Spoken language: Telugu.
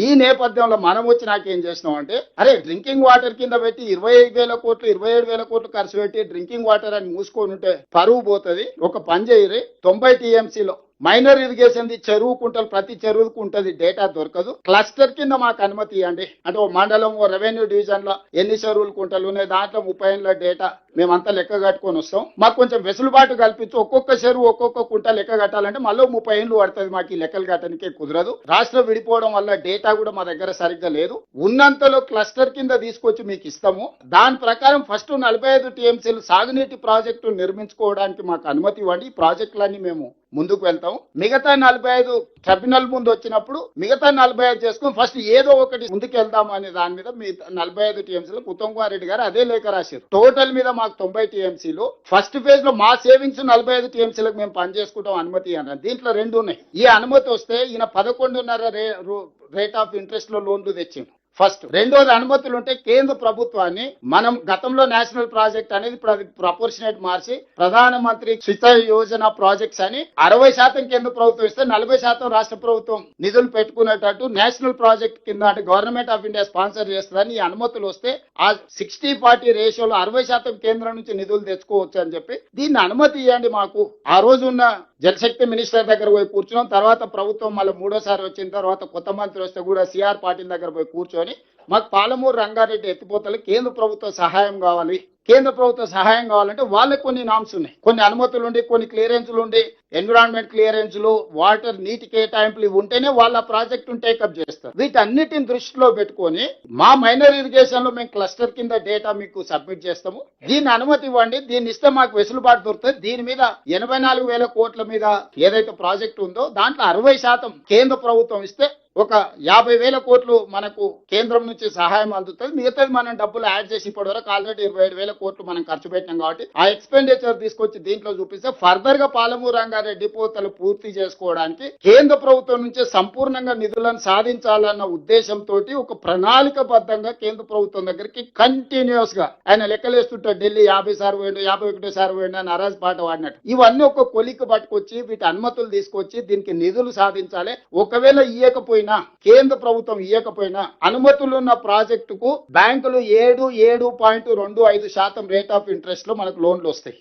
ఈ నేపథ్యంలో మనం వచ్చి నాకేం చేసినాం అంటే, అరే డ్రింకింగ్ వాటర్ కింద పెట్టి 25,000 కోట్లు 27,000 కోట్లు ఖర్చు పెట్టి డ్రింకింగ్ వాటర్ అని మూసుకొని ఉంటే పరువు పోతుంది. ఒక పని చేయరు, 90 టీఎంసీలో మైనర్ ఇరిగేషన్ చెరువు కుంటలు ప్రతి చెరువుకు ఉంటది, డేటా దొరకదు. క్లస్టర్ కింద మాకు అనుమతి ఇవ్వండి అంటే, ఓ మండలం ఓ రెవెన్యూ డివిజన్ లో ఎన్ని చెరువులు కుంటలు ఉన్నాయి, దాంట్లో 30 ఏళ్ళ డేటా మేమంతా లెక్క కట్టుకొని వస్తాం. మాకు కొంచెం వెసులుబాటు కల్పించి ఒక్కొక్క చెరువు ఒక్కొక్క కుంట లెక్క కట్టాలంటే మళ్ళీ 30 ఏళ్ళు పడుతుంది. మాకు ఈ లెక్కలు కట్టడానికే కుదరదు. రాష్ట్రం విడిపోవడం వల్ల డేటా కూడా మా దగ్గర సరిగ్గా లేదు. ఉన్నంతలో క్లస్టర్ కింద తీసుకొచ్చి మీకు ఇస్తాము. దాని ప్రకారం ఫస్ట్ 45 టీఎంసీలు సాగునీటి ప్రాజెక్టు నిర్మించుకోవడానికి మాకు అనుమతి ఇవ్వండి. ఈ ప్రాజెక్టులన్నీ మేము ముందుకు వెళ్తాం. మిగతా 45 ట్రిబ్యునల్ ముందు వచ్చినప్పుడు మిగతా 45 చేసుకుని ఫస్ట్ ఏదో ఒకటి ముందుకు వెళ్దాం అనే దాని మీద మీ 45 టీఎంసీలు ఉత్తమ్ కుమార్ రెడ్డి గారు అదే లేఖ రాశారు. టోటల్ మీద మాకు 90 టీఎంసీలు. ఫస్ట్ ఫేజ్ లో మా సేవింగ్స్ 45 టీఎంసీలకు మేము పనిచేసుకుంటాం అనుమతి అన్నారు. దీంట్లో 2 ఉన్నాయి. ఈ అనుమతి వస్తే ఈయన 11.5 రేట్ ఆఫ్ ఇంట్రెస్ట్ లో లోన్లు తెచ్చిండు. ఫస్ట్. రెండోది అనుమతులు ఉంటే కేంద్ర ప్రభుత్వాన్ని మనం గతంలో నేషనల్ ప్రాజెక్ట్ అనేది ఇప్పుడు అది ప్రపోర్షనేట్ మార్చి ప్రధానమంత్రి సించాయి యోజన ప్రాజెక్ట్స్ అని 60% కేంద్ర ప్రభుత్వం ఇస్తే 40% రాష్ట్ర ప్రభుత్వం నిధులు పెట్టుకునేటట్టు నేషనల్ ప్రాజెక్ట్ కింద అంటే గవర్నమెంట్ ఆఫ్ ఇండియా స్పాన్సర్ చేస్తుందని ఈ అనుమతులు వస్తే ఆ 60-40 రేషియోలో 60% కేంద్రం నుంచి నిధులు తెచ్చుకోవచ్చు అని చెప్పి దీన్ని అనుమతి ఇవ్వండి మాకు. ఆ రోజు ఉన్న జలశక్తి మినిస్టర్ దగ్గర పోయి కూర్చున్నాం. తర్వాత ప్రభుత్వం మళ్ళీ 3ోసారి వచ్చిన తర్వాత కొత్త మంత్రి వస్తే కూడా సిఆర్ పాటిల్ దగ్గర పోయి కూర్చొని మాకు పాలమూరు రంగారెడ్డి ఎత్తిపోతలు కేంద్ర ప్రభుత్వ సహాయం కావాలి. కేంద్ర ప్రభుత్వ సహాయం కావాలంటే వాళ్ళకి కొన్ని నామ్స్ ఉన్నాయి, కొన్ని అనుమతులు ఉండి, కొన్ని క్లియరెన్స్లు ఉండి, ఎన్విరాన్మెంట్ క్లియరెన్స్లు, వాటర్ నీటి కేటాయింపులు ఉంటేనే వాళ్ళ ప్రాజెక్టును టేకప్ చేస్తారు. వీటన్నిటిని దృష్టిలో పెట్టుకొని మా మైనర్ ఇరిగేషన్ లో మేము క్లస్టర్ కింద డేటా మీకు సబ్మిట్ చేస్తాము. దీన్ని అనుమతి ఇవ్వండి. దీన్ని ఇస్తే మాకు వెసులుబాటు దొరుకుతుంది. దీని మీద 84,000 కోట్ల మీద ఏదైతే ప్రాజెక్ట్ ఉందో దాంట్లో 60% కేంద్ర ప్రభుత్వం ఇస్తే ఒక 50,000 కోట్లు మనకు కేంద్రం నుంచి సహాయం అందుతుంది. మిగతాది మనం డబ్బులు యాడ్ చేసి ఇప్పటివరకు ఆల్రెడీ 27,000 కోట్లు మనం ఖర్చు పెట్టినాం కాబట్టి ఆ ఎక్స్పెండిచర్ తీసుకొచ్చి దీంట్లో చూపిస్తే ఫర్దర్ గా పాలమూరు రంగారెడ్డి పోతలు పూర్తి చేసుకోవడానికి కేంద్ర ప్రభుత్వం నుంచి సంపూర్ణంగా నిధులను సాధించాలన్న ఉద్దేశంతో ఒక ప్రణాళికబద్ధంగా కేంద్ర ప్రభుత్వం దగ్గరికి కంటిన్యూస్ గా ఆయన లెక్కలేస్తుంటాడు. ఢిల్లీ 50 సార్లు పోయిండు, 51 సార్లు పోయిండు అని అరాజ్ పాట వాడినట్టు ఇవన్నీ ఒక కొలికి పట్టుకొచ్చి వీటి అనుమతులు తీసుకొచ్చి దీనికి నిధులు సాధించాలి. ఒకవేళ ఇయ్యకపోయినా కేంద్ర ప్రభుత్వం ఇయ్యకపోయినా అనుమతులున్న ప్రాజెక్టుకు బ్యాంకులు 7.25% రేట్ ఆఫ్ ఇంట్రెస్ట్ లో మనకు లోన్లు వస్తాయి.